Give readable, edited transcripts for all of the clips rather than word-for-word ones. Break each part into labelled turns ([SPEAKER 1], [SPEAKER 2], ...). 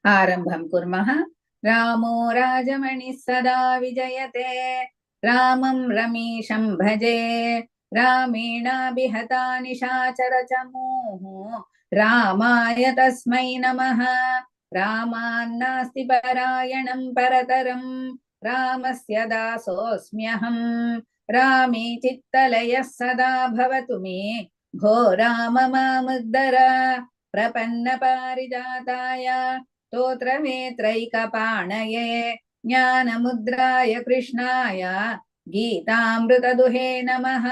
[SPEAKER 1] आरम्भं कुर्मः। रामो राजमणिः सदा विजयते, रामं रमेशं भजे, रामेणाभिहता निशाचरचमूः, रामाय तस्मै नमः। रामान्नास्ति परायणं परतरं, रामस्य दासोऽस्म्यहम्। रामे चित्तलयः सदा भवतु मे, भो राम मामुद्धर। प्रपन्नपारिजाताय स्तोत्रवेत्रैकपाणये, ज्ञानमुद्राय कृष्णाय गीतामृतदुहे नमः।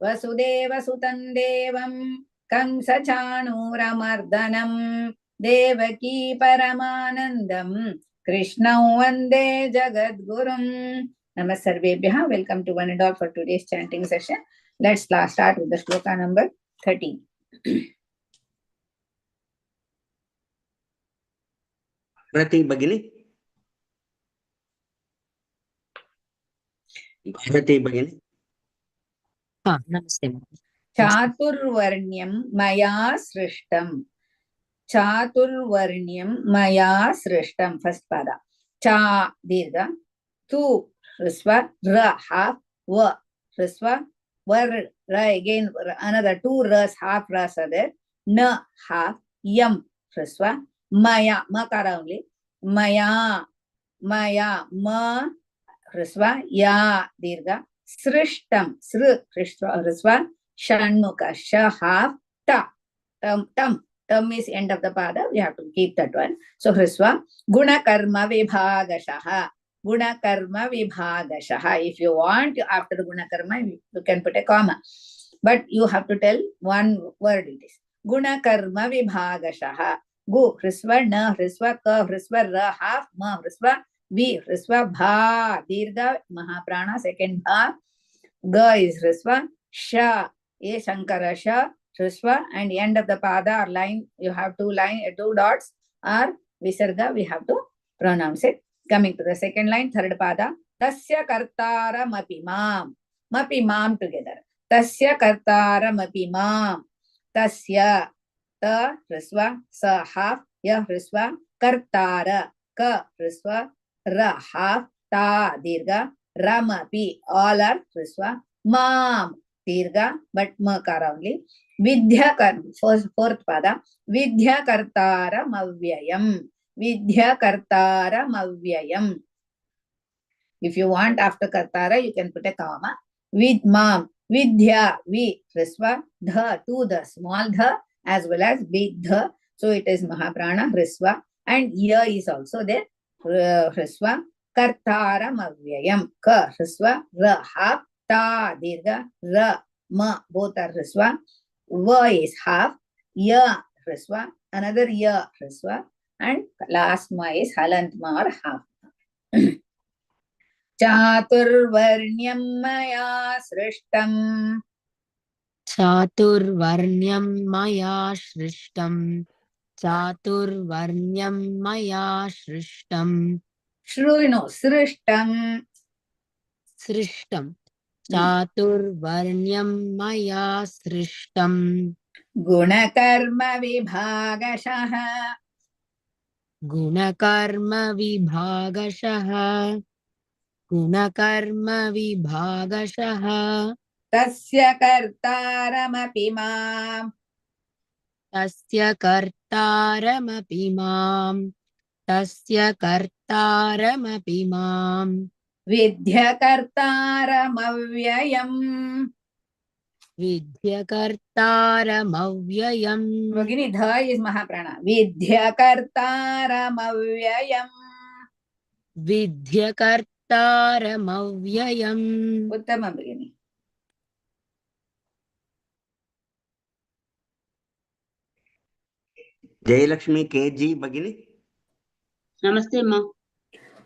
[SPEAKER 1] वसुदेवसुतं देवं कंसचाणूरमर्दनं, देवकी परमानन्दं कृष्णं वन्दे जगद्गुरुम्। नमः सर्वेभ्यः. Welcome to one and all for today's chanting session. Let's start with the shloka number 13.
[SPEAKER 2] भारती भगिनी, भारती भगिनी।
[SPEAKER 3] नमस्ते।
[SPEAKER 1] चातुर्वर्ण्यं मया सृष्टं, चातुर्वर्ण्यं मया सृष्टं. फर्स्ट पाद चा दीर्घ, तु ह्रस्व, र half, व ह्रस्व, वर र again another two ras half ras are there, न half, yam ह्रस्व, maya makara only, maya maya ma ह्रस्व, या दीर्घ, सृष्टं सृ ह्रस्व, षण्मुख श half, ta tam is end of the pada, we have to keep that one. So ह्रस्व, गुणकर्म विभागशः, गुणकर्म विभागशः. If you want after the gunakarma you can put a comma, but you have to tell one word it is. गुणकर्म विभागशः. गु ह्रस्व, न ह्रस्व, क ह्रस्व, र half, म ह्रस्व, vi ह्रस्व, भा दीर्घ महाप्राण second bha, ga is ह्रस्व, sha a shankara sha ह्रस्व, and end of the pada or line you have two dots or visarga, we have to pronounce it. Coming to the second line, third pada, tasya kartaramapi mam, mapi mam together, tasya kartaramapi mam, tasya ta ह्रस्व, sa half, ya ह्रस्व, kartara ka ह्रस्व, ra half, ta dirgha, ramapi all are ह्रस्व, mam dirgha but makara only. Vidhyakar fourth pada, vidhyakartaram avyayam, vidhyakartaram avyayam. If you want after kartara you can put a comma. With mam, vidya vi ह्रस्व, dha to the small dha as well as big dha, so it is mahaprana ह्रस्व, and ya is also there ह्रस्व, kartaram avyayam, ka ह्रस्व, ra half, ta dirgha, ra ma both are ह्रस्व, va is half, ya ह्रस्व, another ya ह्रस्व, and last ma is halant ma or half. चातुर्वर्ण्यं मया सृष्टं,
[SPEAKER 3] चातुर्वर्ण्यं मया सृष्टं, चातुर्वर्ण्यं मया सृष्टं,
[SPEAKER 1] शृणु सृष्टं,
[SPEAKER 3] सृष्टं, चातुर्वर्ण्यं मया सृष्टं,
[SPEAKER 1] गुणकर्म विभागशः,
[SPEAKER 3] गुणकर्म विभागशः, गुणकर्म विभागशः,
[SPEAKER 1] तस्य कर्तारमपि माम्,
[SPEAKER 3] तस्य कर्तारमपि माम्, तस्य कर्तारमपि माम्,
[SPEAKER 1] विद्यकर्तारमव्ययम्,
[SPEAKER 3] विद्यकर्तारमव्ययम्.
[SPEAKER 1] भगिनी ध is महाप्राण, विद्यकर्तारमव्ययम्,
[SPEAKER 3] विद्यकर्तारमव्ययम्.
[SPEAKER 1] उत्तमं भगिनी.
[SPEAKER 2] जयलक्ष्मी केजी भगिनी।
[SPEAKER 4] नमस्ते माँ।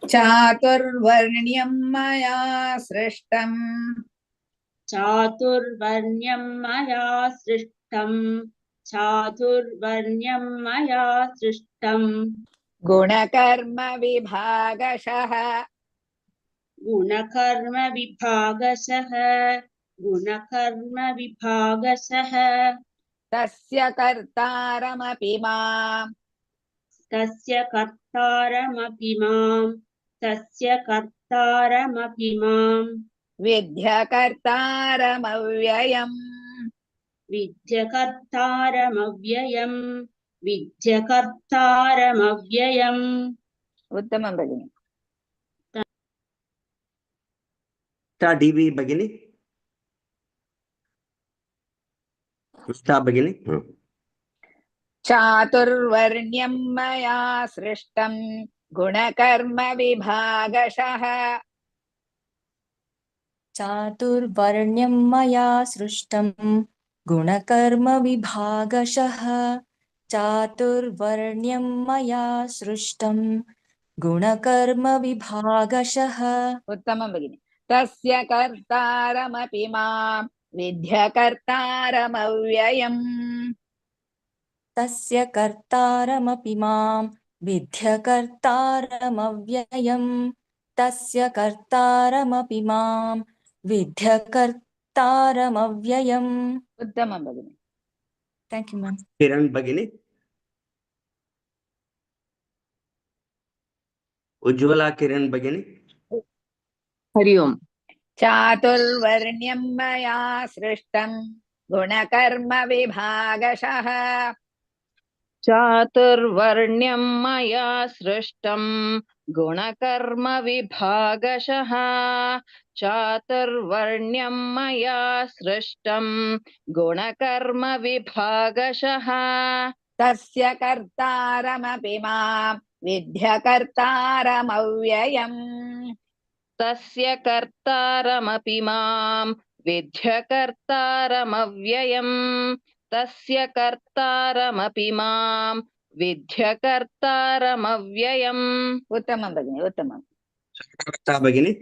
[SPEAKER 1] चातुर्वर्ण्यं मया सृष्टं,
[SPEAKER 4] चातुर्वर्ण्यं मया सृष्टं, चातुर्वर्ण्यं मया सृष्टं,
[SPEAKER 1] गुणकर्म विभागशः,
[SPEAKER 4] गुणकर्म विभागशः, गुणकर्म विभागशः,
[SPEAKER 1] तस्य कर्तारमपि माम्,
[SPEAKER 4] तस्य कर्तारमपि माम्
[SPEAKER 1] विद्यकर्तारमव्ययम्
[SPEAKER 4] विद्यकर्तारमव्ययम्
[SPEAKER 1] उत्तमं भगिनि
[SPEAKER 2] DV भगिनी भगिनी
[SPEAKER 1] चातुर्वर्ण्यं मया सृष्टं गुणकर्म विभागशः
[SPEAKER 5] चातुर्वर्ण्यं मया सृष्टं गुणकर्मविभागशः चातुर्वर्ण्यं मया सृष्टं गुणकर्मविभागशः
[SPEAKER 1] उत्तमं भगिनि तस्य कर्तारमपि मां विद्यकर्तारमव्ययम्
[SPEAKER 5] तस्य कर्तारमपि मां विद्यकर्तारमव्ययम् तस्य कर्तारमपि मां विद्यकर्तारमव्ययम्
[SPEAKER 1] उत्तमं भगिनि
[SPEAKER 5] थैंक यू मैम
[SPEAKER 2] किरण भगिनी उज्ज्वला किरण भगिनी
[SPEAKER 3] हरि ओम्
[SPEAKER 1] चातुर्वर्ण्यं मया सृष्टं गुणकर्म विभागशः
[SPEAKER 6] चातुर्वर्ण्यं मया सृष्टं गुणकर्मविभागशः चातुर्वर्ण्यं मया सृष्टं गुणकर्मविभागशः
[SPEAKER 1] तस्य कर्तारमपि मां विद्यकर्तारमव्ययम्
[SPEAKER 6] तस्य कर्तारमपि मां विद्यकर्तारमव्ययम् तस्य कर्तारमपि मां विद्यकर्तारमव्ययम्
[SPEAKER 1] उत्तमं भगिनि उत्तमम्
[SPEAKER 2] भगिनी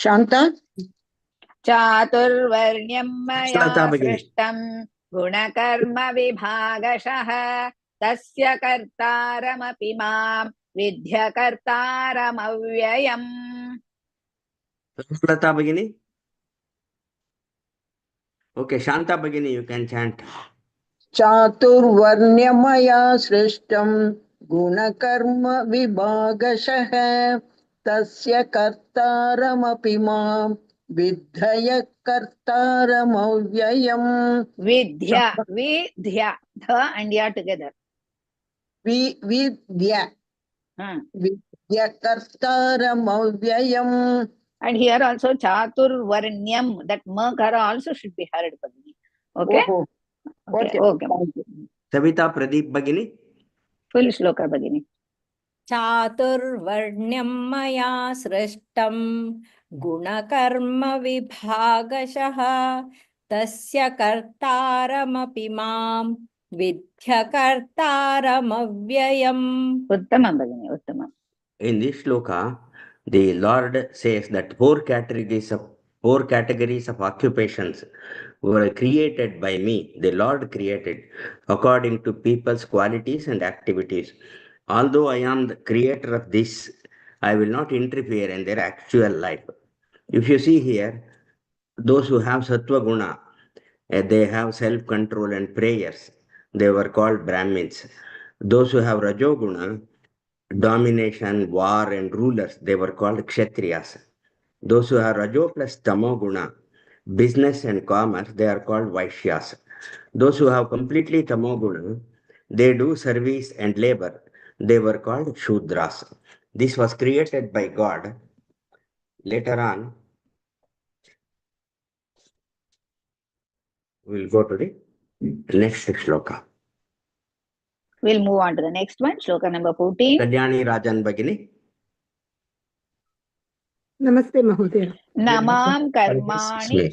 [SPEAKER 7] शांता
[SPEAKER 1] चातुर्वर्ण्यं मया
[SPEAKER 2] श्वेता भगिनी
[SPEAKER 1] सृष्टं गुणकर्म विभागशः तस्य कर्तारमपि मां विद्यकर्तारमव्ययम्
[SPEAKER 2] श्वेता भगिनी ओके शांता भगिनी यू कैन चैंट
[SPEAKER 7] चातुर्वर्ण्यमया सृष्टं गुणकर्म विभागशः तस्य कर्तारमपि मां विद्धय कर्तारमव्ययम्
[SPEAKER 1] विद्या विद्या ध and ya together
[SPEAKER 7] विद्य विद्य कर्तारमव्ययम्
[SPEAKER 1] and here also chaturvarnyam that makara also should be heard Bhagini. Okay okay okay
[SPEAKER 2] सविता प्रदीप भगिनी
[SPEAKER 1] full shloka Bhagini
[SPEAKER 8] चातुर्वर्ण्यं मया सृष्टं गुणकर्मविभागशः तस्य कर्तारमपि मां विद्यकर्तारमव्ययम्
[SPEAKER 1] उत्तमं Bhagini उत्तमम्
[SPEAKER 2] in this shloka the Lord says that four categories of occupations were created by me. The Lord created according to people's qualities and activities. Although I am the creator of this, I will not interfere in their actual life. If you see here, those who have Sattva Guna, they have self-control and prayers. They were called Brahmins. Those who have Rajo Guna, domination, war and rulers, they were called Kshatriyas. Those who have Rajo plus Tamo Guna, business and commerce, they are called Vaishyas. Those who have completely Tamo Guna, they do service and labor, they were called Shudras. This was created by God. Later on, we'll go to the next shloka.
[SPEAKER 1] We'll move on to the next one shloka number 14
[SPEAKER 2] Kalyani Rajan Bhagini.
[SPEAKER 9] नमस्ते महोदय
[SPEAKER 1] नमां कर्माणि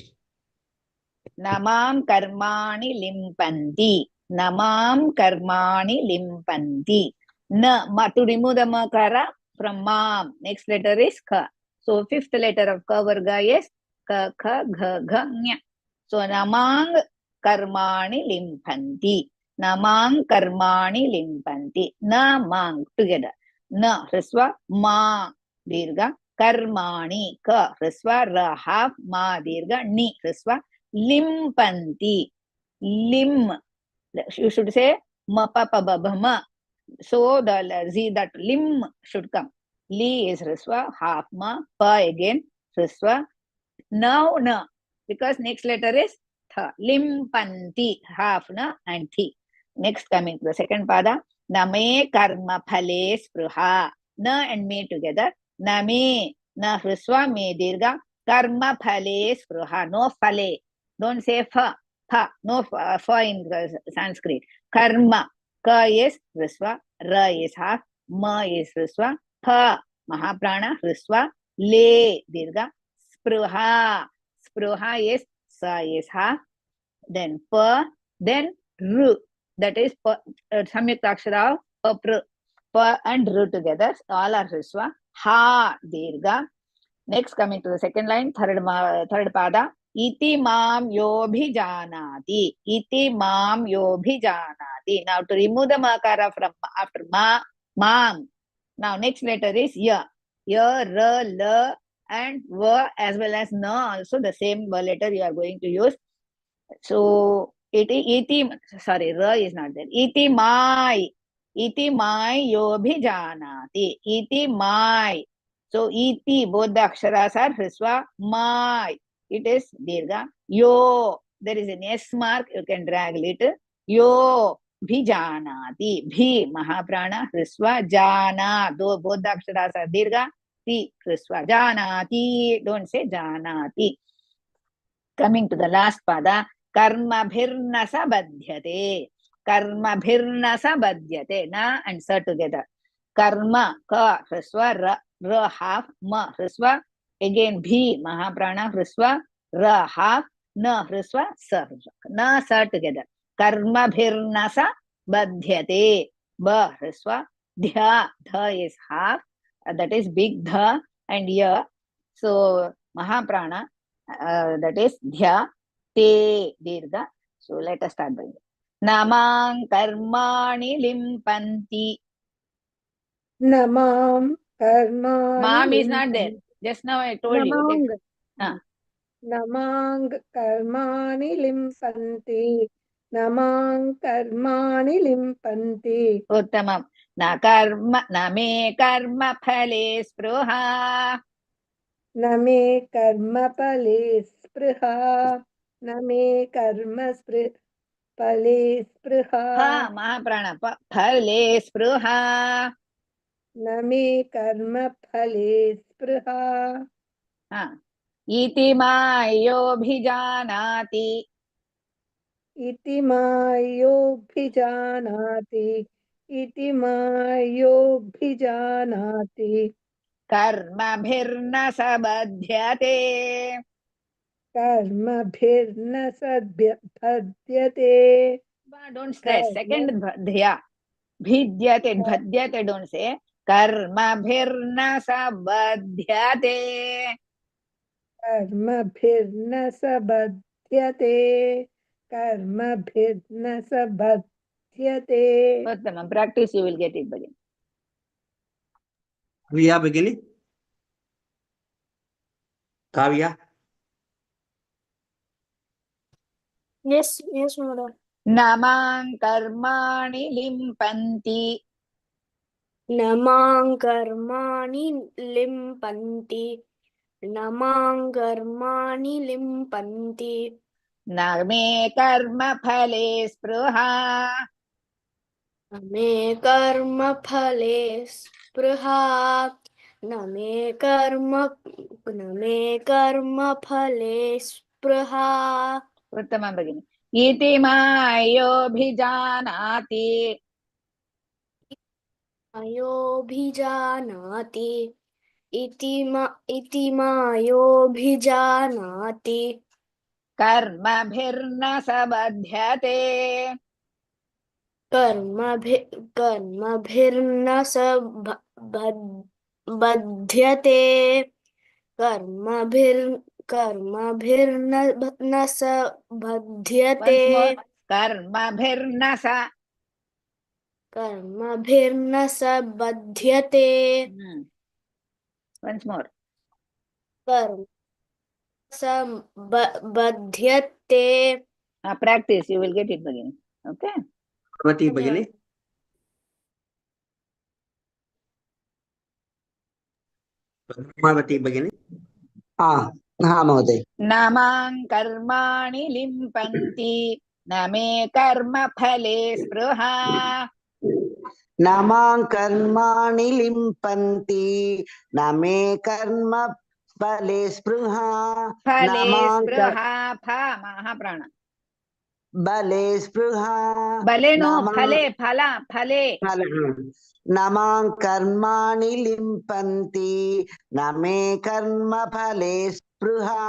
[SPEAKER 1] लिम्पन्ति नमां कर्माणि लिम्पन्ति न to remove the makara from mam next letter is ka so fifth letter of ka varga is ka kha gha gha nya so namang karmani limpanti namang karmani limpanti namang together na hrisva ma dirgha कर्माणि क ह्रस्व र half मा दीर्घ नि ह्रस्व लिम्पन्ति lim you should say ma pa pa ba ba ma so the z that lim should come li is hraswa half ma pa again hraswa now na because next letter is tha limpanti half na and thi. Next coming to the second pada name karma phale spruha na and me together name na hraswa me dirgha karma phale spruha no phale don't say pha pha no pha in Sanskrit karma ka is hraswa ra is half ma is hraswa pha mahaprana hraswa le dirgha spruha spruha is sa is half then pa then ru that is samyukta akshara of pa and ru together all are hraswa ha dirgha. Next coming to the second line third pada iti mam yobhijanati iti mam yobhijanati. Now to remove the makara from after ma mam, now next letter is ya ra la and va as well as na also the same letter you are going to use. So iti sorry ra is not there iti mai yobhijanati iti mai. So iti both the aksharas are hraswa mai it is dirgha yo there is an s mark you can drag little yo bhijanati bhi mahaprana hraswa jana though both the aksharas are dirgha ti hraswa janati don't say janati. Coming to the last pada karma bhirna sabadhyate na and sa together karma ka hraswa ra half ma hraswa again bhi mahaprana hraswa ra half na hraswa sa na sa together karma bhirna sabadhyate ba hraswa dhya dha is half that is big dha and ya so mahaprana that is dhya te dirgha. So let us start by namang karmani limpanti.
[SPEAKER 9] Namam karmani
[SPEAKER 1] Mam is not there. Just now I told you.
[SPEAKER 9] Namang karmani limpanti. Namang karmani limpanti.
[SPEAKER 1] Uttamam. Na me karma phale spruha.
[SPEAKER 9] Na me karma phale spruha. Na me karma phale spruha.
[SPEAKER 1] Ha mahaprana phale spruha.
[SPEAKER 9] Na me karma phale spruha.
[SPEAKER 1] Ha iti mayobhijanati.
[SPEAKER 9] Iti mayobhijanati. Iti mayobhijanati.
[SPEAKER 1] Karma bhirna sabadhyate.
[SPEAKER 9] Karma bhirna sabadhyate.
[SPEAKER 1] Don't stress. Second dhya. Bhadyate don't say. Karma bhirna sabadhyate.
[SPEAKER 9] Karma bhirna sabadhyate. Karma bhirna sabadhyate.
[SPEAKER 1] Uttamam. Practice, you will get it again.
[SPEAKER 2] Kavya begini. Kavya.
[SPEAKER 5] Yes, madam.
[SPEAKER 1] Namang karmani limpanti.
[SPEAKER 5] Namang karmani limpanti. Namang karmani limpanti.
[SPEAKER 1] Name karma phale spruha.
[SPEAKER 5] Name karma phale spruha. Name karma phale spruha.
[SPEAKER 1] Uttamam bagini. Iti mayobhijanati.
[SPEAKER 5] Ayobhijanati. Iti mayobhijanati.
[SPEAKER 1] Karma bhirna sabadhyate.
[SPEAKER 5] Karma bhirna sabadhyate. Karma bhirna sabadhyate.
[SPEAKER 1] Once more. Karma bhirna
[SPEAKER 5] Karma bhirna sabadhyate.
[SPEAKER 1] Once more.
[SPEAKER 5] कर्म बध्यते
[SPEAKER 1] Practice, you will get it again. Okay.
[SPEAKER 2] Parvati Bhagini. Padmavati Bhagini.
[SPEAKER 7] हा महोदय।
[SPEAKER 1] नामां कर्माणि लिम्पन्ति न मे कर्म फले स्पृहा
[SPEAKER 7] नमां कर्माणि लिम्पन्ति न मे कर्म फले स्पृहा
[SPEAKER 1] फले
[SPEAKER 7] नमां
[SPEAKER 1] स्पृहा फ महाप्राण
[SPEAKER 7] बले स्पृहा
[SPEAKER 1] बले नो
[SPEAKER 7] नमां
[SPEAKER 1] फले फला फले
[SPEAKER 7] नमां कर्माणि लिम्पन्ति न मे कर्म फले स्पृहा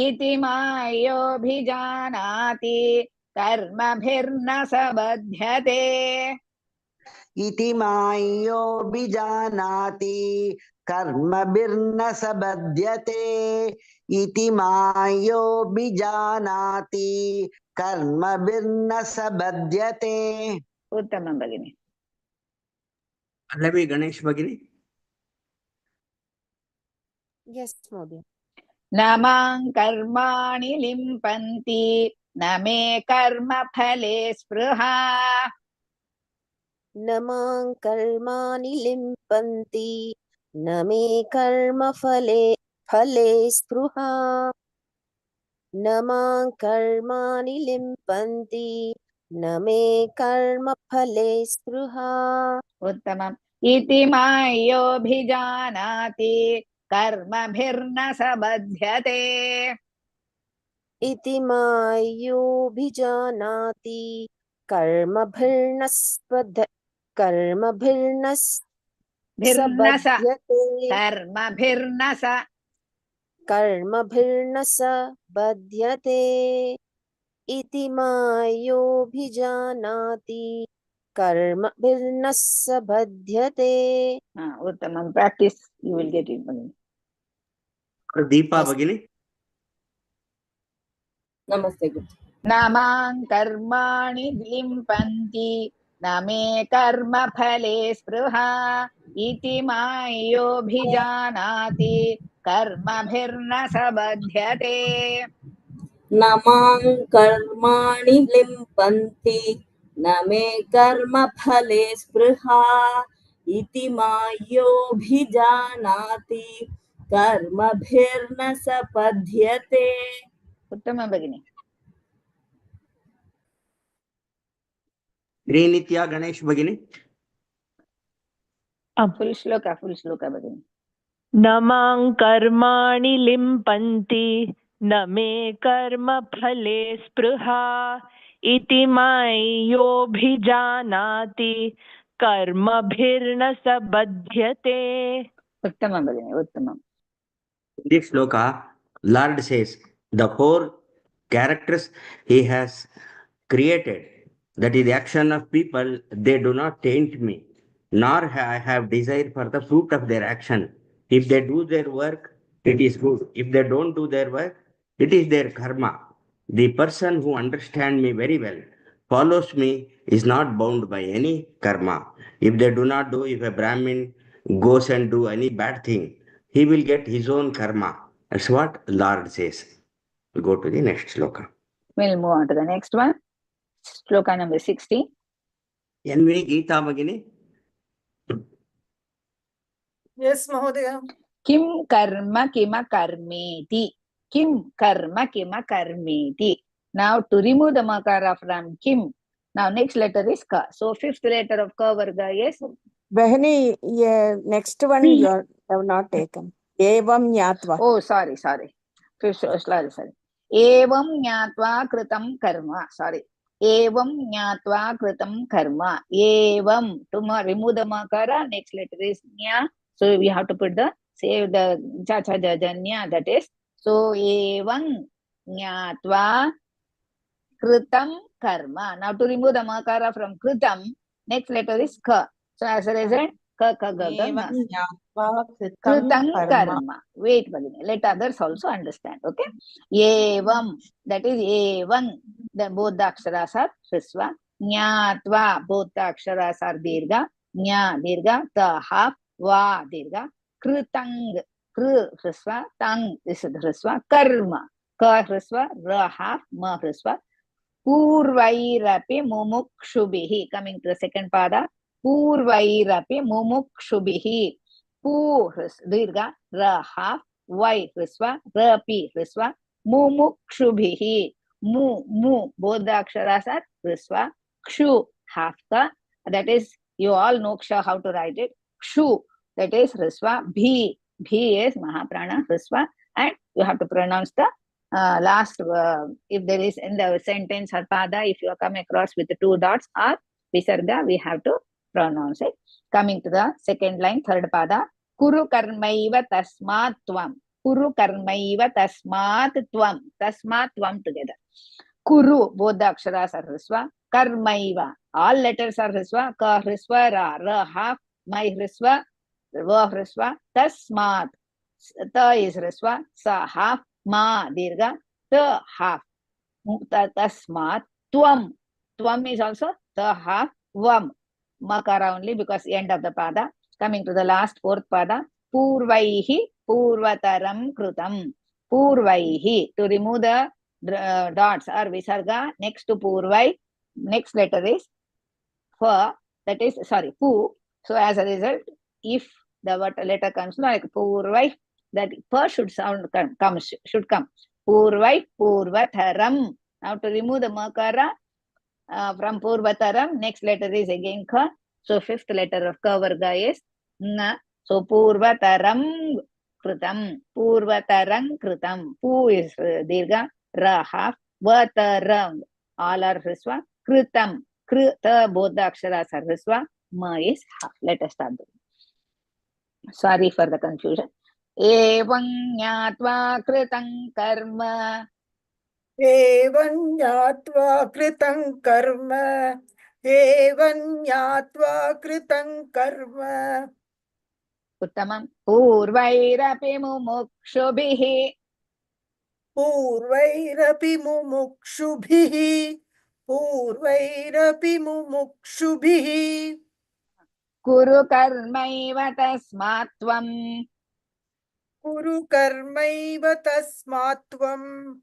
[SPEAKER 1] इति मायोभिजानाति कर्मभिर्न स बध्यते
[SPEAKER 7] इति मायोभिजानाति कर्मभिर्न स बध्यते इति मायोभिजानाति कर्मभिर्न स बध्यते।
[SPEAKER 1] उत्तमं भगिनि।
[SPEAKER 2] Pallavi Ganesh Bhagini.
[SPEAKER 5] Yes, Modi.
[SPEAKER 1] नमां कर्माणि लिम्पन्ति न मे कर्म फले स्पृहा
[SPEAKER 5] नमां कर्माणि लिम्पन्ति न मे कर्म फले स्पृहा नमां कर्माणि लिम्पन्ति न मे कर्म फले स्पृहा।
[SPEAKER 1] उत्तमम्। इति मायोभिजानाति कर्मभिर्न स बध्यते
[SPEAKER 5] इति मायोभिजानाति कर्मभिर्न स बध्यते इति मायोभिजानाति कर्मभिर्न स बध्यते।
[SPEAKER 1] उत्तमं। Practice, you will get it.
[SPEAKER 2] Deepa Bhagini.
[SPEAKER 3] नमस्ते गुरु।
[SPEAKER 1] नमां कर्माणि लिम्पन्ति न मे कर्म फले स्पृहा इति मायोभिजानाति कर्मभिर्न स बध्यते
[SPEAKER 3] नमां कर्माणि लिम्पन्ति न मे कर्म फले स्पृहा इति मायोभिजानाति कर्मभिर्न स बध्यते।
[SPEAKER 1] उत्तमं भगिनि।
[SPEAKER 2] Srinitya Ganesh Bhagini.
[SPEAKER 1] फुल श्लोक भगिनि।
[SPEAKER 10] नमां कर्माणि लिम्पन्ति न मे कर्म फले स्पृहा इति मायोभिजानाति कर्मभिर्न स बध्यते।
[SPEAKER 1] उत्तमं भगिनि, उत्तमम्।
[SPEAKER 2] This shloka, Lord says, the four characters he has created, that is the action of people, they do not taint me, nor I have desire for the fruit of their action. If they do their work, it is good. If they don't do their work, it is their karma. The person who understands me very well, follows me, is not bound by any karma. If they do not do, if a Brahmin goes and do any bad thing, he will get his own karma. That's what Lord says. We go to the next shloka.
[SPEAKER 1] We'll move on to the next one. Shloka number 60.
[SPEAKER 2] NV Geeta Bhagini.
[SPEAKER 9] Yes, Mahodaya.
[SPEAKER 1] Kim karma kima karmeti. Kim karma kima karmeti. Now to remove the makara from kim. Now next letter is ka. So fifth letter of ka varga is.
[SPEAKER 11] Bahini, yeah, next one you have not taken. Evam Nyatva.
[SPEAKER 1] Oh, sorry. Fifth, sorry. Evam Nyatva kritam karma. Sorry. Evam Nyatva kritam karma. Evam. To remove the makara, next letter is nya. So we have to put the, save the cha cha ja ja nya, that is. So evam Nyatva kritam karma. Now to remove the makara from kritam, next letter is ka. So as a result, ka ka ga ga na. Kritam karma. Wait, Bhagini. Let others also understand. Okay. Evam. That is evam. Then both the aksharas are hrisva. Nyatva. Both the aksharas are dirgha. Nya dirgha. Ta half. Va dirgha. Kritang. Kr Hrisva, Tang, this is Hrisva, Karma. Ka Hrisva, Ra half, Ma Hrisva. Purvairapi Mumukshubihi. Coming to the second pada. Purvairapi Mumukshubihi. Pu Dirga, Ra half, Vai Hrisva, Rapi Hrisva, Mumukshubihi. Mu, both the aksharas are Hrisva. Kshu, half ka. That is, you all know Ksha, how to write it. Kshu, that is Hrisva. Bhi is Mahaprana Hrisva. And you have to pronounce the last, if there is in the sentence or pada, if you come across with the 2 dots or visarga, we have to pronounce it. Coming to the second line, third pada. Kuru karmaiva tasmat tvam. Kuru karmaiva tasmat tvam. Tasmat tvam together. Kuru, both the aksharas are Hrisva. Karmaiva, all letters are Hrisva. Ka Hrisva, Ra half, Mai Hrisva, Va Hrisva, Tasmat. Ta is Hrisva, Sa half, Ma Dirga, Ta half. Tasmat, Tvam. Tvam is also Ta half, Vam. Makara only because end of the pada. Coming to the last fourth pada. Purvaihi, Purvataram Krutam. Purvaihi, to remove the dots or visarga next to Purvai, next letter is Fa, that is, sorry, Pu. So as a result, if the letter comes like Purvai, that Pa should should come. Purvai, Purvataram. Now to remove the makara from Purvataram, next letter is again Ka. So fifth letter of Ka Varga is Na. So Purvataram Krutam. Purvatarang Krutam. Pu is Dirga. Ra half, Vataram, all are Hrisva. Kritam, Krita, both the aksharas are Hrisva. Ma is half. Let us start. Sorry for the confusion. Evam nyatva kritam karma.
[SPEAKER 9] Evam nyatva kritam karma. Evam nyatva kritam karma.
[SPEAKER 1] Uttamam. Purvairapi mumukshubhihi.
[SPEAKER 9] Purvairapi mumukshubhihi. Purvairapi mumukshubhihi.
[SPEAKER 1] Kuru karmaiva tasmatvam.
[SPEAKER 9] Kuru karmaiva tasmatvam.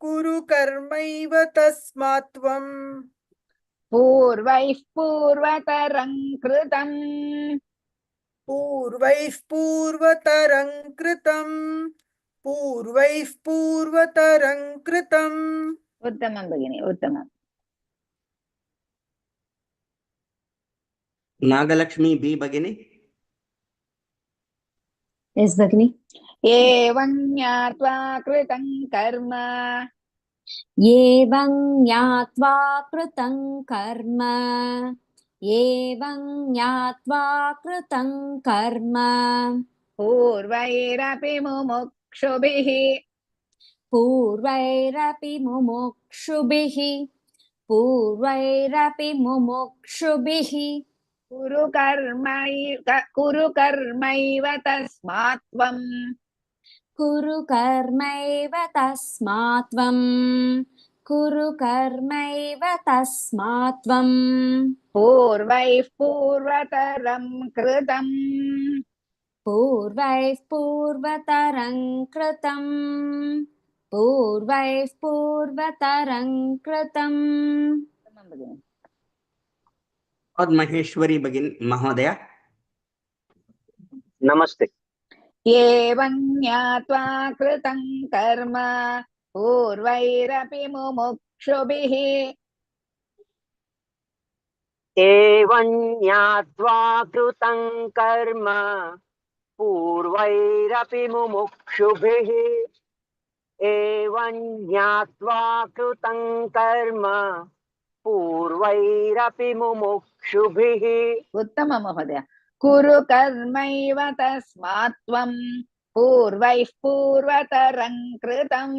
[SPEAKER 9] Kuru karmaiva tasmatvam.
[SPEAKER 1] Purvaih purvatarang kritam.
[SPEAKER 9] Purvaih purvatarang kritam. Purvaih purvatarang kritam.
[SPEAKER 1] Uttamam Bhagini, Uttamam.
[SPEAKER 2] Nagalakshmi B Bhagini.
[SPEAKER 1] Yes, Bhagini. Evam nyatva kritam karma.
[SPEAKER 8] Evam nyatva kritam karma. Evam nyatva kritam karma.
[SPEAKER 1] Purvairapi mumukshubhihi.
[SPEAKER 8] Purvairapi mumukshubhihi. Purvairapi mumukshubhihi.
[SPEAKER 1] Kuru karmaiva tasmatvam.
[SPEAKER 8] Kuru karmaiva tasmatvam. Kuru karmaiva tasmatvam.
[SPEAKER 1] Purvaih purvataram kritam.
[SPEAKER 8] Purvaih purvatarang kritam. Purvaih purvatarang kritam.
[SPEAKER 2] और महेश्वरी Bhagini Mahodaya.
[SPEAKER 12] Namaste.
[SPEAKER 1] Evam nyatva kritam karma. Purvairapi mumukshubhihi.
[SPEAKER 12] Evam nyatva kritam karma. Purvairapi mumukshubhihi. Evam nyatva kritam karma. Purvairapi mumukshubhihi.
[SPEAKER 1] Uttama Mahodaya. Kuru karmaiva tasmatvam. Purvaih purvatarang kritam.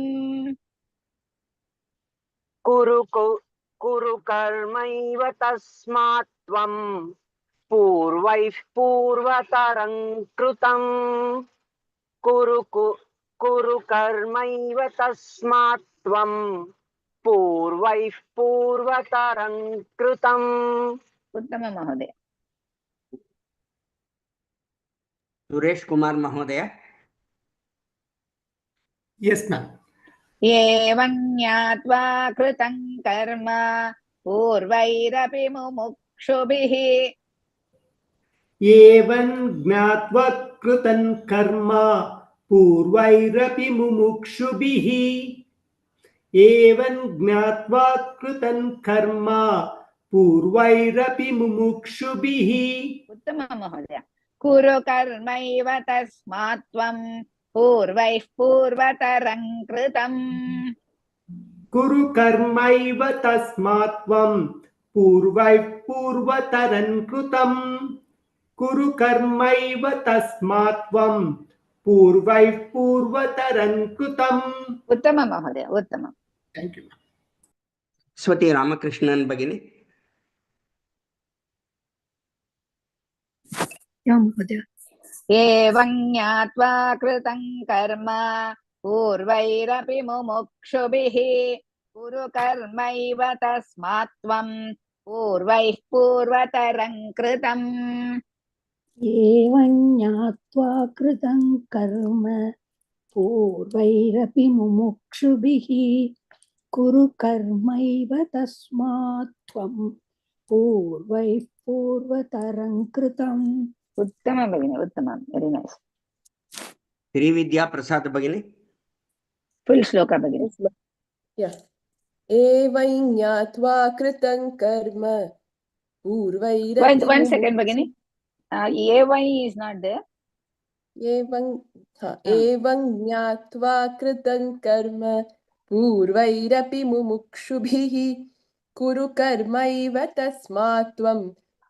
[SPEAKER 12] Kuru karmaiva tasmatvam. Purvaih purvatarang kritam. Kuru karmaiva tasmatvam. Purvaih purvatarang kritam.
[SPEAKER 1] Uttama Mahodaya.
[SPEAKER 2] Suresh Kumar Mahodaya.
[SPEAKER 9] Yes, ma'am.
[SPEAKER 1] एवं ज्ञात्वा कृतं कर्म पूर्वैरपि मुमुक्षुभिः
[SPEAKER 13] एवं ज्ञात्वा कृतं कर्म पूर्वैरपि मुमुक्षुभिः एवं ज्ञात्वा कृतं कर्म पूर्वैरपि मुमुक्षुभिः।
[SPEAKER 1] उत्तमं महोदय। कुरु कर्मैव तस्मात् त्वं पूर्वैः पूर्वतरं कृतम्
[SPEAKER 13] कुरु कर्मैव तस्मात् त्वं पूर्वैः पूर्वतरं कृतम् कुरु कर्मैव तस्मात् त्वं पूर्वैः पूर्वतरं कृतम्।
[SPEAKER 1] उत्तमं महोदय, उत्तमं।
[SPEAKER 9] Thank you.
[SPEAKER 2] स्वती रामकृष्णन् भगिनी।
[SPEAKER 1] एवं ज्ञात्वा कृतं कर्म पूर्वैरपि मुमुक्षुभिः कुरु कर्मैव तस्मात् त्वं पूर्वैः पूर्वतरं कृतम्
[SPEAKER 14] एवं ज्ञात्वा कृतं कर्म पूर्वैरपि मुमुक्षुभिः कुरु कर्मैव तस्मात् त्वं पूर्वैः पूर्वतरं कृतम्।
[SPEAKER 1] उत्तमं भगिनी, उत्तमं, वेरी नैस्।
[SPEAKER 2] श्रीविद्या प्रसाद भगिनी।
[SPEAKER 1] फुल् श्लोक भगिनी।
[SPEAKER 15] एवं ज्ञात्वा कृतं कर्म पूर्वैरपि
[SPEAKER 1] One second भगिनी, एवं is not there.
[SPEAKER 15] एवं ज्ञात्वा कृतं कर्म पूर्वैरपि मुमुक्षुभिः कुरु कर्मैव तस्मात् त्वं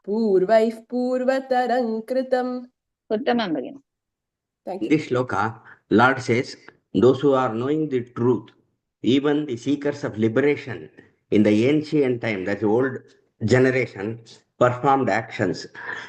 [SPEAKER 15] पूर्वैः पूर्वतरं कृतम्।
[SPEAKER 1] उत्तमं भगिनी।
[SPEAKER 2] In this shloka, Lord says, those who are knowing the truth, even the seekers of liberation in the ancient time, that old generation, performed actions.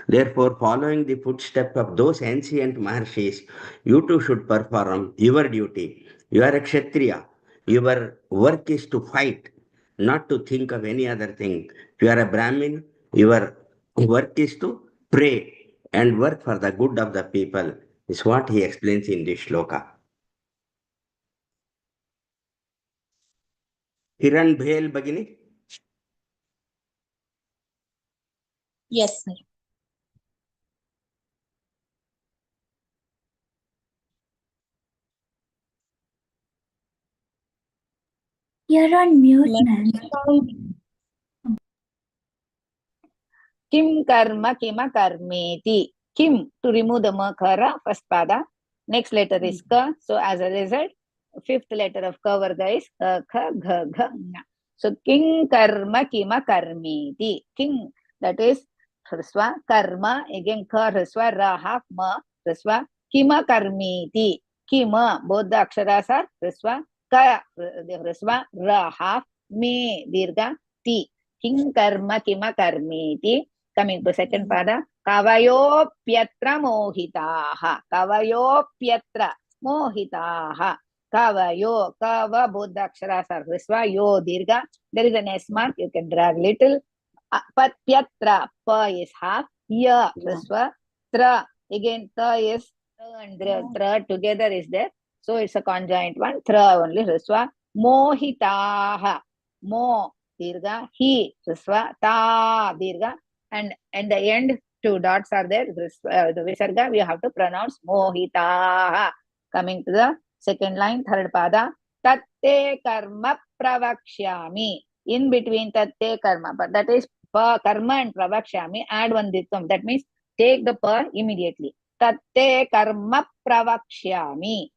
[SPEAKER 2] Therefore, following the footsteps of those ancient Maharshis, you too should perform your duty. You are a Kshatriya. Your work is to fight, not to think of any other thing. If you are a Brahmin, your work is to pray and work for the good of the people, is what he explains in this shloka. Hiran Bhel Bagini.
[SPEAKER 16] Yes, sir.
[SPEAKER 8] You're on mute, ma'am.
[SPEAKER 1] Kim karma kima karmeti. Kim, to remove the makara, first pada. Next letter is ka. So as a result, fifth letter of ka varga is ka, kha, gha, gha, nga. So king karma kima karmeti. King, that is hrisva, karma, again ka hrisva, raha, ma, hrisva, kima karmeti. Kima, both the aksharas are hrisva, ka, hrisva, raha, me, dirgha, ti. King karma kima karmeti. Coming to second pada, kavayopyatra mohitaha. Kavayopyatra mohitaha. Kavayo, kava, both the aksharas are hrisva, yo, dirgha. There is an S mark, you can drag little. Pyatra, pa is half, ya, hrisva, tra, again, ta is, and tra together is there. So it's a conjoint one, tra only, hrisva, mohitaha. Mo, dirgha, hi, hrisva, ta, dirgha. And the end two dots are there. The visarga we have to pronounce mohitaha. Coming to the second line, third pada, tatte karma pravakshyami. In between tatte karma, but that is pa karma and pravakshyami. Add one ditvam. That means take the pa immediately. Tatte karma pravakshyami.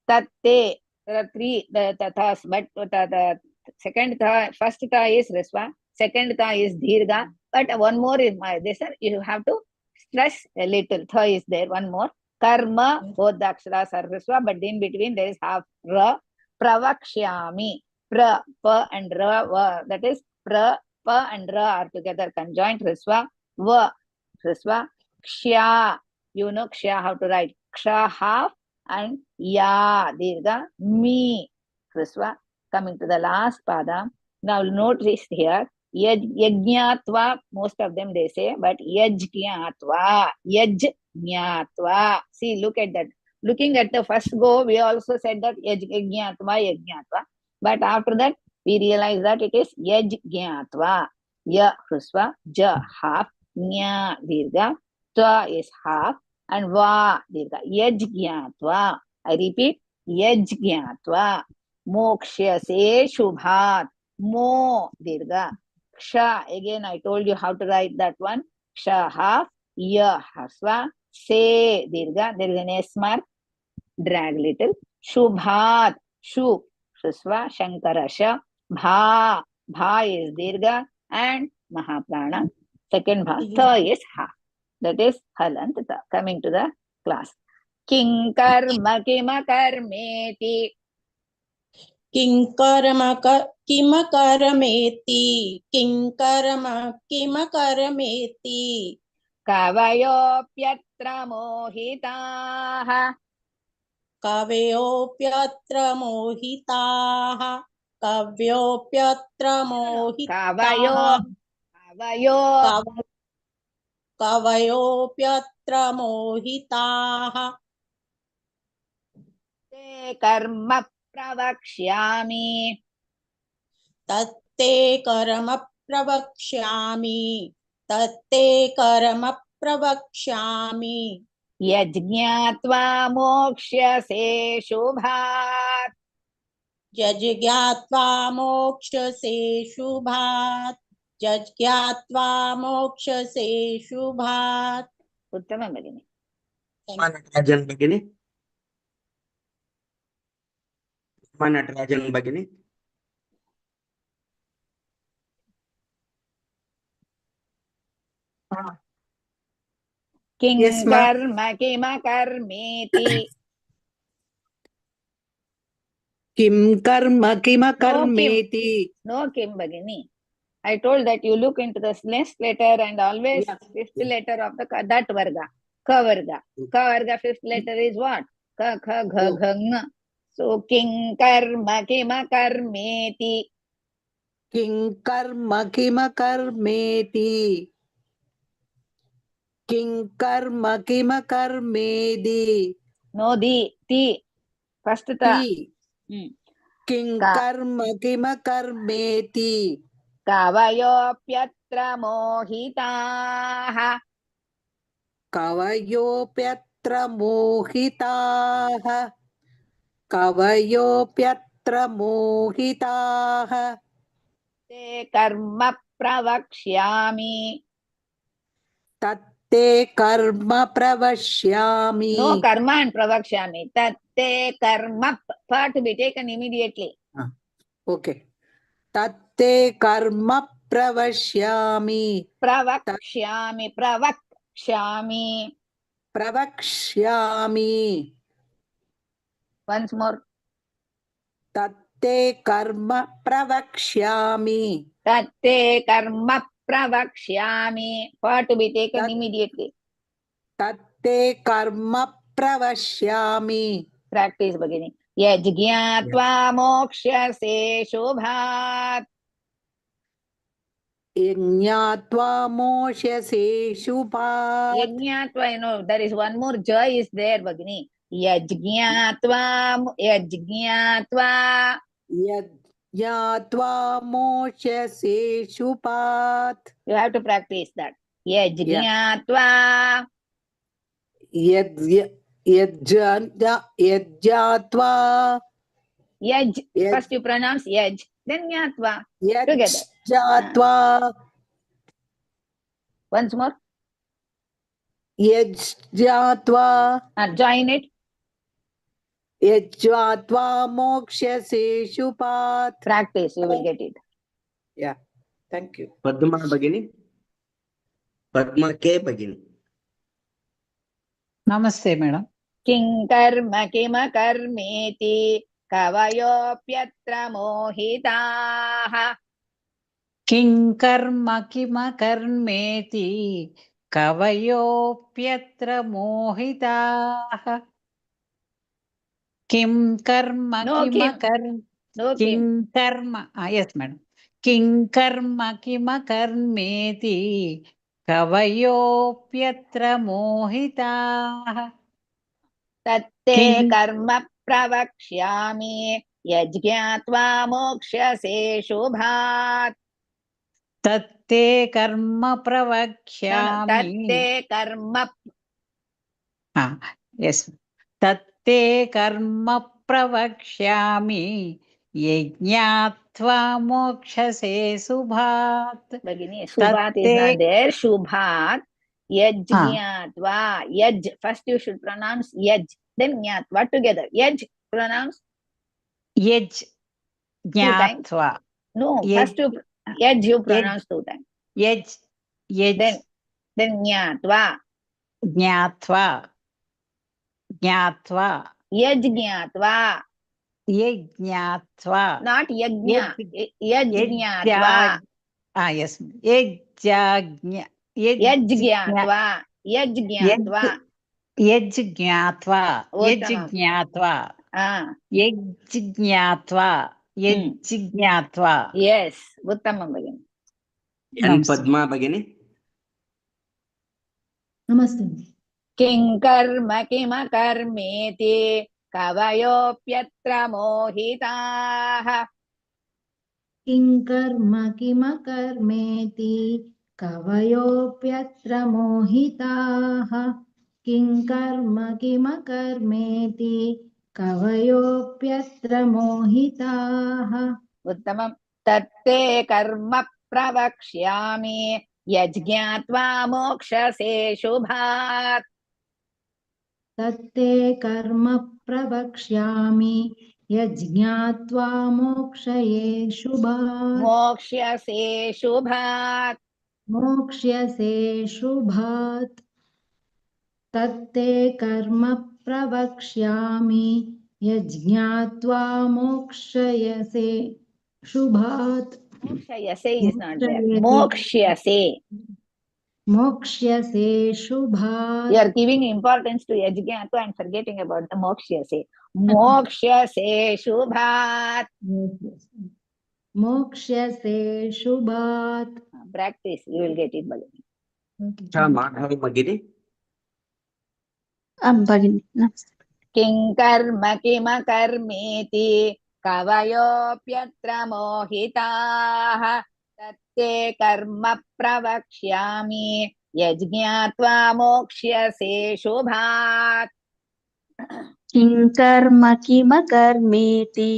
[SPEAKER 1] Tatte. There are three the tathas, but the second tha, first tha is risva, second tha is dirgha. But one more is my this, you have to stress a little. Tha is there, one more. Karma, both the aksharas are hrisva, but in between there is half ra. Pravakshyami. Pra, pa and ra, va. That is pra, pa and ra are together conjoined. Hrisva, va, hrisva. Ksha, you know ksha, how to write. Ksha half and ya, dirgha, mi, hrisva. Coming to the last pada. Now notice here. Yajñatva, most of them they say, but yajñatva, yajñatva. See, look at that. looking at the first go, we also said that yajñatva. But after that, we realize that it is yajñatva. Ya husva, ja half, nya dirgha, tva is half, and va dirgha. Yajñatva. I repeat, yajñatva. Mokshase shubhat. Mo dirgha. Ksha, again I told you how to write that one. Ksha half, ya hasva, se dirgha. There is an S mark. Drag little. Shubhat. Shub. Shusva. Shankarasha. Bha. Bha is dirgha. And Mahaprana. Second bha. Tha is ha. That is halantata. Coming to the class. King karma kima karmeti.
[SPEAKER 16] किं करमेति किं करमेति
[SPEAKER 1] Kavayopyatra mohitaha.
[SPEAKER 16] कवयोऽप्यत्र मोहिताः कवयोऽप्यत्र मोहिताः
[SPEAKER 1] ते कर्म प्रवक्ष्यामि.
[SPEAKER 16] तत्ते कर्म प्रवक्ष्यामि
[SPEAKER 1] यज्ञात्वा मोक्ष्यसे शुभात्.
[SPEAKER 16] यज्ञात्वा मोक्षसे शुभात्
[SPEAKER 1] उत्तमं भगिनि.
[SPEAKER 2] Natarajan Bhagini. Natarajan Bhagini.
[SPEAKER 1] किं
[SPEAKER 9] Yes, ma'am.
[SPEAKER 1] कर्म किम कर्मेति.
[SPEAKER 9] किं कर्म किम कर्मेति.
[SPEAKER 1] No Kim Bhagini. I told that you look into the next letter and always fifth letter of the that varga. Ka varga. Ka varga fifth letter is what? Ka kha gha gha ng. So king karma kima karmeti.
[SPEAKER 9] किं कर्म किम कर्मेति. किं कर्म किम कर्मेति.
[SPEAKER 1] No di ti. First ta.
[SPEAKER 9] किं कर्म किम कर्मेति.
[SPEAKER 1] Kavayopyatra mohitaah.
[SPEAKER 9] कवयोऽप्यत्र मोहिताः. कवयोऽप्यत्र मोहिताः.
[SPEAKER 1] ते कर्म प्रवक्ष्यामि.
[SPEAKER 9] तत्ते कर्म प्रवक्ष्यामि.
[SPEAKER 1] No karma and pravakshami. Tatte karma. Pa to be taken immediately.
[SPEAKER 9] Okay. Tatte karma pravakshami.
[SPEAKER 1] Pravakshami. Pravakshami.
[SPEAKER 9] Pravakshami.
[SPEAKER 1] Once more.
[SPEAKER 9] Tatte karma pravakshami.
[SPEAKER 1] Tatte karma pravakshami. Pa to be taken immediately.
[SPEAKER 9] Tatte karma pravakshami.
[SPEAKER 1] Practice beginning. Yajñatva mokshase shubhat.
[SPEAKER 9] Yajñatva mokshyase shubhat.
[SPEAKER 1] Yajñatva, you know, there is one more ja is there, Bhagini. Yajñatva.
[SPEAKER 9] Yajñatva mokshyase shubhat.
[SPEAKER 1] You have to practice that. Yajñatva.
[SPEAKER 9] Yajñatva.
[SPEAKER 1] Yaj. First you pronounce yaj, then ñatva. Together.
[SPEAKER 9] Yajñatva.
[SPEAKER 1] Once more.
[SPEAKER 9] Yajñatva.
[SPEAKER 1] Join it.
[SPEAKER 9] Yajñatva mokshase shubhat.
[SPEAKER 1] Practice, you will get it.
[SPEAKER 9] Yeah. Thank you.
[SPEAKER 2] Padma Bhagini. Padma K Bhagini.
[SPEAKER 17] Namaste, madam.
[SPEAKER 1] King karma kima karmeti. Kavayopyatra mohitaah.
[SPEAKER 17] King karma kima karmeti. Kavayopyatra mohitaah. Kim karma kima karmeti.
[SPEAKER 1] No
[SPEAKER 17] King karma. Yes, madam. King karma kima karmeti. Kavayopyatra mohitaah.
[SPEAKER 1] तत्ते
[SPEAKER 17] किं-
[SPEAKER 1] कर्म प्रवक्ष्यामि यज्ञात्वा मोक्ष्यसे शुभात्
[SPEAKER 17] तत्ते कर्म
[SPEAKER 1] No,
[SPEAKER 17] प्रवक्ष्यामि
[SPEAKER 1] तत्ते कर्म
[SPEAKER 17] यस् तत्ते कर्म प्रवक्ष्यामि यज्ञात्वा मोक्षसे शुभात्
[SPEAKER 1] Bhagini, Shubhat is
[SPEAKER 17] तत्ते
[SPEAKER 1] not there. Shubhat. Yajñatva. Yaj. First you should pronounce yaj. Then jnatva together. Yaj. Pronounce
[SPEAKER 17] यज्
[SPEAKER 1] 2 times.
[SPEAKER 17] ज्ञात्वा
[SPEAKER 1] No. First
[SPEAKER 17] यज्
[SPEAKER 1] yaj you
[SPEAKER 17] यज्
[SPEAKER 1] pronounce 2 times.
[SPEAKER 17] यज् यज्
[SPEAKER 1] Then jnatva.
[SPEAKER 17] ज्ञात्वा ज्ञात्वा
[SPEAKER 1] Yajñatva.
[SPEAKER 17] यज्ञात्वा
[SPEAKER 1] Not yajna.
[SPEAKER 17] यज्
[SPEAKER 1] Yajñatva.
[SPEAKER 17] यस् यज्ञ
[SPEAKER 1] Yajñatva. Yajñatva.
[SPEAKER 17] यज् ज्ञात्वा यज्
[SPEAKER 1] Uttamam.
[SPEAKER 17] ज्ञात्वा
[SPEAKER 1] Ah.
[SPEAKER 17] यज् ज्ञात्वा यज् ज्ञात्वा
[SPEAKER 1] Yes. Uttamam Bhagini.
[SPEAKER 2] N Padma Bhagini.
[SPEAKER 8] नमस्ते
[SPEAKER 1] किं कर्म किमकर्मेति कवयोऽप्यत्र मोहिताः
[SPEAKER 8] किं कर्म किमकर्मेति कवयोऽप्यत्र मोहिताः किं कर्म किमकर्मेति कवयोऽप्यत्र मोहिताः
[SPEAKER 1] उत्तमं तत्ते कर्म प्रवक्ष्यामि यज्ञात्वा मोक्षसे शुभात्
[SPEAKER 8] तत्ते कर्म प्रवक्ष्यामि यज्ञात्वा मोक्षये शुभात्
[SPEAKER 1] मोक्ष्यसे शुभात्
[SPEAKER 8] मोक्ष्यसे शुभात् तत्ते कर्म प्रवक्ष्यामि यज्ञात्वा मोक्षयसे शुभात्
[SPEAKER 1] मोक्षयसे is not there मोक्ष्यसे
[SPEAKER 8] मोक्ष्यसे शुभात्
[SPEAKER 1] you are giving importance to yajñatva and forgetting about the mokshyase मोक्ष्यसे शुभात्
[SPEAKER 8] मोक्ष्यसे शुभात्
[SPEAKER 1] practice you will get it Bhagini.
[SPEAKER 2] Madhav Bhagini.
[SPEAKER 8] भगिनी
[SPEAKER 1] किं कर्म किमकर्मेति कवयोऽप्यत्र मोहिताः तत्ते कर्म प्रवक्ष्यामि यज्ञात्वा मोक्ष्यसे शुभात्
[SPEAKER 18] किं कर्म किमकर्मेति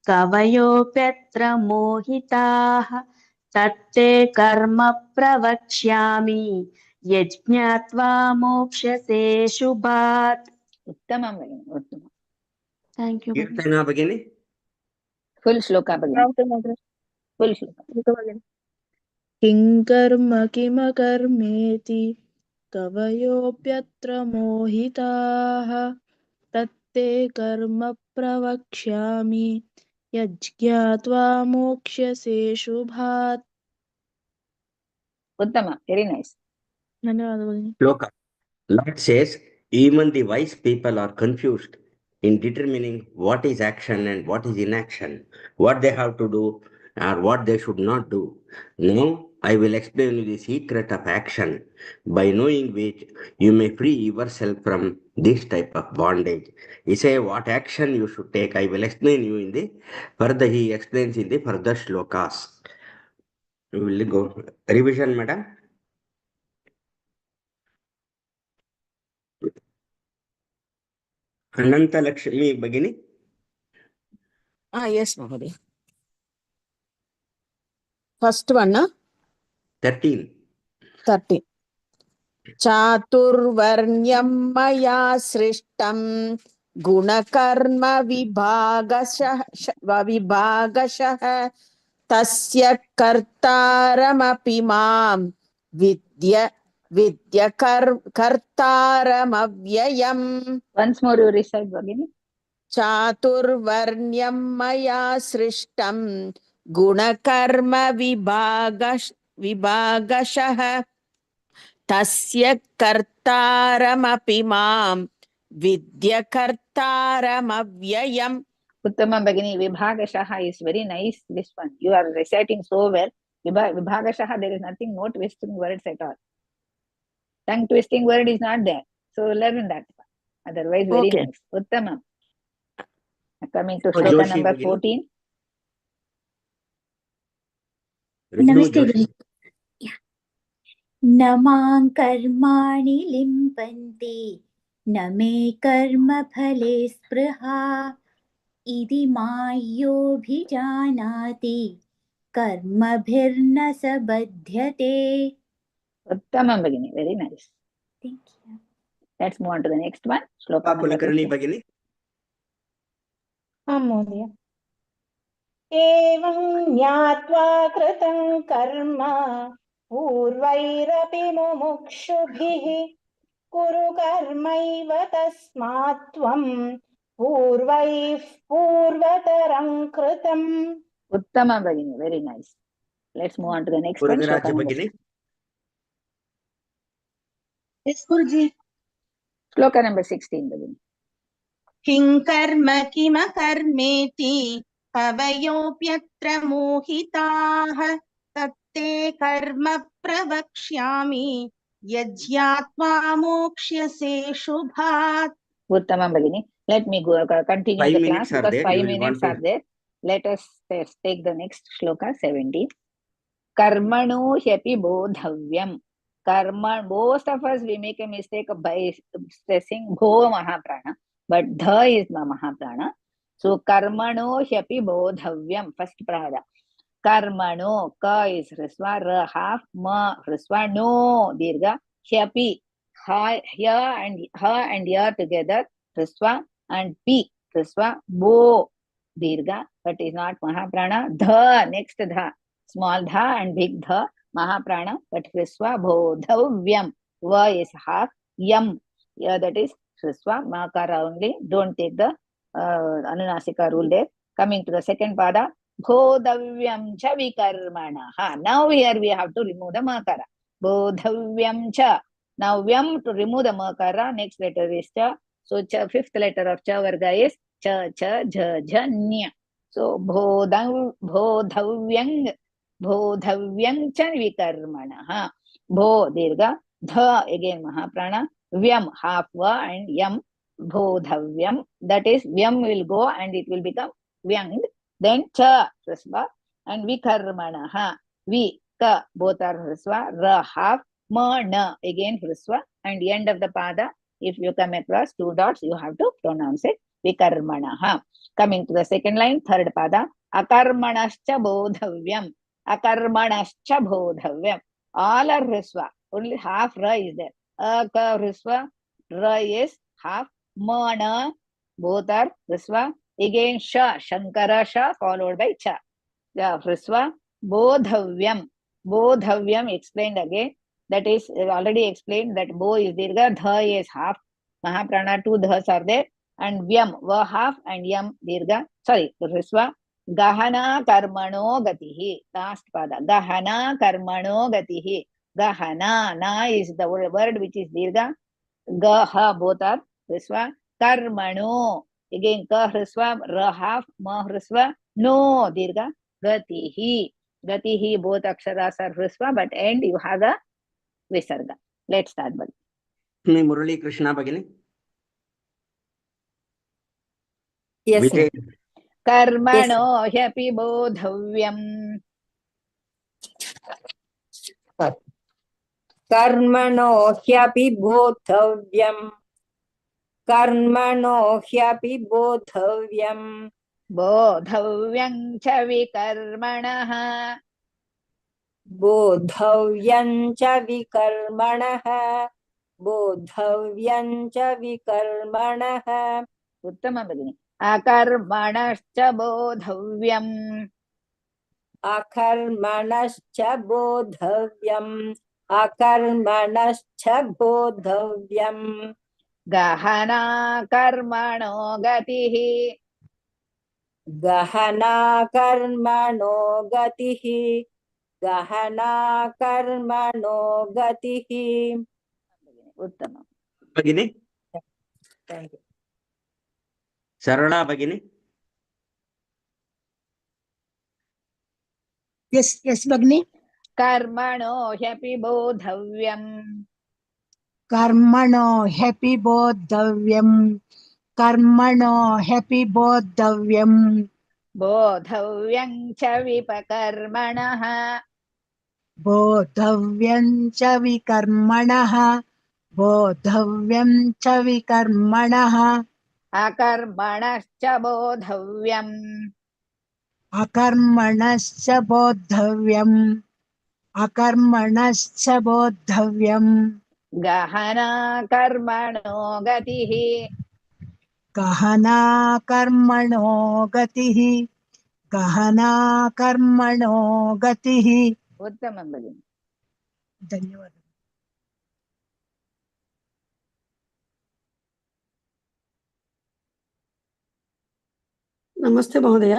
[SPEAKER 18] कवयोऽप्यत्र मोहिताः तत्ते कर्म प्रवक्ष्यामि यज्ञात्वा मोक्ष्यसे शुभात्
[SPEAKER 1] उत्तमं भगिनि उत्तमं
[SPEAKER 18] thank you
[SPEAKER 2] Kirtana Bhagini.
[SPEAKER 1] Full श्लोका भगिनि फुल श्लोका
[SPEAKER 19] किं कर्म किमकर्मेति कवयोऽप्यत्र मोहिताः तत्ते कर्म प्रवक्ष्यामि यज्ञात्वा मोक्ष्यसे शुभात्
[SPEAKER 1] उत्तम वेरी नाइस
[SPEAKER 19] धन्यवादः भगिनी
[SPEAKER 2] Shloka. Lord says, even the wise people are confused in determining what is action and what is inaction, what they have to do or what they should not do. Now, I will explain you the secret of action, by knowing which you may free yourself from this type of bondage. He say what action you should take. I will explain you in the further. He explains in the further shlokas. We will go revision, madam. Ananta Lakshmi Bhagini.
[SPEAKER 11] Yes, Mahodaya. First one,
[SPEAKER 2] 13.
[SPEAKER 11] चातुर्वर्ण्यं मया सृष्टं गुणकर्म विभागशः तस्य कर्तारमपि मां विद्य कर्तारमव्ययम्
[SPEAKER 1] once more you recite Bhagini
[SPEAKER 11] चातुर्वर्ण्यं मया सृष्टं गुणकर्म विभागशः तस्य कर्तारमपि मां विद्य कर्तारमव्ययम्
[SPEAKER 1] Uttama Bhagini, Vibhagashaha is very nice. This one you are reciting so well. Vibhagashaha, there is nothing, no twisting words at all. Tongue twisting word is not there. So learn that. Otherwise, very
[SPEAKER 11] Okay.
[SPEAKER 1] nice. Uttamam. Coming to
[SPEAKER 2] Oh,
[SPEAKER 1] shloka
[SPEAKER 2] Joshi
[SPEAKER 1] number
[SPEAKER 2] Bhagini.
[SPEAKER 1] 14.
[SPEAKER 2] Renu
[SPEAKER 20] Namaste,
[SPEAKER 2] Joshi.
[SPEAKER 20] Guruji. न मां कर्माणि लिम्पन्ति न मे कर्मफले स्पृहा इति मायोऽभिजानाति कर्मभिर्न स बध्यते.
[SPEAKER 1] Uttamam Bhagini. Very nice.
[SPEAKER 20] Thank you.
[SPEAKER 1] Let's move on to the next one. Shloka number
[SPEAKER 2] Kulkarni
[SPEAKER 1] 15.
[SPEAKER 2] Bhagini.
[SPEAKER 21] महोदय एवं ज्ञात्वा कृतं कर्म पूर्वैरपि मुमुक्षुभिः कुरु कर्मैव तस्मात् त्वं पूर्वैः पूर्वतरं कृतम्.
[SPEAKER 1] Uttamam Bhagini. Very nice. Let's move on to the next one.
[SPEAKER 2] Purviraja
[SPEAKER 1] Shloka number
[SPEAKER 2] Bhagini.
[SPEAKER 16] Yes, Guruji.
[SPEAKER 1] Shloka number 16 Bhagini.
[SPEAKER 16] किं कर्म किमकर्मेति कवयोऽप्यत्र मोहिताः तत्ते कर्म प्रवक्ष्यामि यज्ञात्वा मोक्ष्यसे शुभात्.
[SPEAKER 1] Uttamam Bhagini. Let me go continue
[SPEAKER 2] 5
[SPEAKER 1] the
[SPEAKER 2] minutes
[SPEAKER 1] class
[SPEAKER 2] are
[SPEAKER 1] because
[SPEAKER 2] there.
[SPEAKER 1] 5
[SPEAKER 2] You will
[SPEAKER 1] minutes
[SPEAKER 2] want
[SPEAKER 1] are
[SPEAKER 2] to.
[SPEAKER 1] there. Let us take the next shloka 17. Karmano hyapi bodhavyam. Karma, most of us we make a mistake by stressing bho mahaprana, but dha is the mahaprana. So karmano hyapi bodhavyam, first prada. Karmano, ka is hrisva, ra half, ma hrisva, no dirgha, hyapi, ha, and ya together, hrisva and pi, hrisva, bo dirgha, but is not mahaprana. Dha, next dha, small dha and big dha, mahaprana, but hrisva, bodhavyam, va is half, yam, yeah, that is hrisva, makara only, don't take the anunasika rule there. Coming to the second pada, bodhavyam cha vikarmanaha. Now here we have to remove the makara. Bodhavyam cha. Now vyam, to remove the makara, next letter is cha. So cha, fifth letter of cha varga is cha, cha, jha, jha, nya. So bodhavyam cha vikarmanaha. Bo dirgha, dha again mahaprana, vyam half va and yam bodhavyam. That is vyam will go and it will become vyang. Then cha hrisva and vikarmanaha. Vi ka both are hrisva, ra half, ma na again hrisva, and end of the pada. If you come across two dots, you have to pronounce it vikarmanaha. Coming to the second line, third pada, akarmanascha bodhavyam. Akarmanascha bodhavyam. All are hrisva. Only half ra is there. Ka hrisva, ra is half, ma na both are hrisva. Again sha, shankara sha followed by cha. Yeah, hrisva, bodhavyam. Bodhavyam explained again. That is already explained that bo is dirgha, dha is half, mahaprana, two dhas are there, and vyam, va half, and yam dirgha. Sorry, hrisva. Gahana karmano gatihi. Last pada. Gahana karmano gatihi. Gahana, na is the word which is dirgha. Gaha, both are hrisva. Karmano. Again, ka hrisva, ra half, ma hrisva, no dirgha. Gatihi. Gatihi, both aksharas are hrisva, but end you have a visarga. Let's start.
[SPEAKER 2] Murali Krishna Bhagini.
[SPEAKER 11] Yes,
[SPEAKER 2] Vijay.
[SPEAKER 1] Karmano hyapi bodhavyam.
[SPEAKER 11] कर्मणो ह्यपि बोद्धव्यम्. कर्मणो ह्यपि बोद्धव्यम्.
[SPEAKER 1] Bodhavyam cha vikarmanah.
[SPEAKER 11] बोद्धव्यं च विकर्मणः. बोद्धव्यं च विकर्मणः.
[SPEAKER 1] Uttama Bhagini. Akarmanascha bodhavyam.
[SPEAKER 11] अकर्मणश्च बोद्धव्यम्. अकर्मणश्च बोद्धव्यम्.
[SPEAKER 1] Gahana karmano gatihi.
[SPEAKER 11] गहना कर्मणो गतिः. गहना कर्मणो गतिः.
[SPEAKER 1] Uttama.
[SPEAKER 2] Bhagini.
[SPEAKER 11] Thank you.
[SPEAKER 2] Sarala Bhagini.
[SPEAKER 20] Yes, Bhagini.
[SPEAKER 1] Karmano hyapi bodhavyam.
[SPEAKER 4] कर्मणो ह्यपि बोद्धव्यम् कर्मणो ह्यपि बोद्धव्यम्
[SPEAKER 1] बोधव्यं च विपकर्मणः
[SPEAKER 4] बोद्धव्यं च विकर्मणः बोद्धव्यं च विकर्मणः
[SPEAKER 1] अकर्मणश्च बोधव्यम्
[SPEAKER 4] अकर्मणश्च बोद्धव्यम् अकर्मणश्च बोद्धव्यम्
[SPEAKER 1] गहना कर्मणो गतिः
[SPEAKER 4] गहना कर्मणो गतिः गहना कर्मणो गतिः
[SPEAKER 1] उत्तमं भगिनि
[SPEAKER 4] धन्यवादः
[SPEAKER 22] नमस्ते महोदय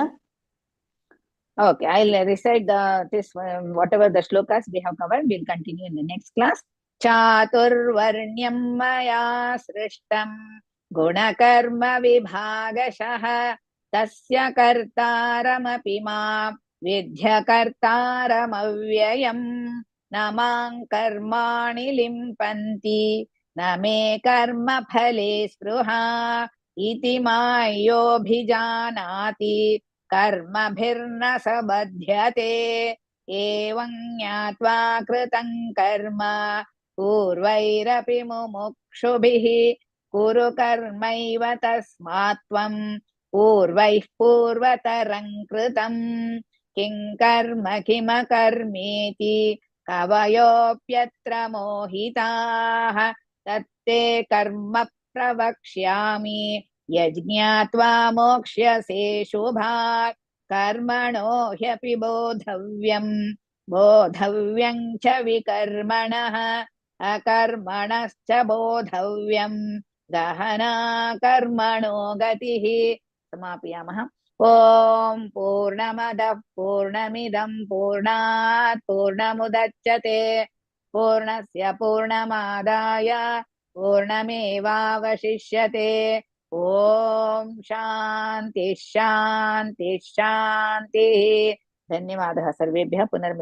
[SPEAKER 1] Okay, I'll recite this whatever the shlokas we have covered. We'll continue in the next class. Chaturvarnyam maya srishtam gunakarma vibhagashah tasya kartaramapi ma vidhya kartaramavyayam namang karmani limpanti name karma phale spruha iti mayobhijanati कर्मभिर्न स बध्यते एवं ज्ञात्वा कृतं कर्म पूर्वैरपि मुमुक्षुभिः कुरु कर्मैव तस्मात् त्वं पूर्वैः पूर्वतरं कृतं किं कर्म किमकर्मेति कवयोऽप्यत्र मोहिताः तत्ते कर्म प्रवक्ष्यामि यज्ञात्वा मोक्ष्यसे शुभात् कर्मणो ह्यपि बोधव्यं च विकर्मणः अकर्मणश्च बोधव्यं गहना कर्मणो गतिः समापयामः ॐ पूर्णमदः पूर्णमिदं पूर्णात् पूर्णमुदच्यते पूर्णस्य पूर्णमादाय पूर्णमेवावशिष्यते ओम शांति शांति शांति। धन्यवादः सर्वेभ्यः। पुनर्मिलामः।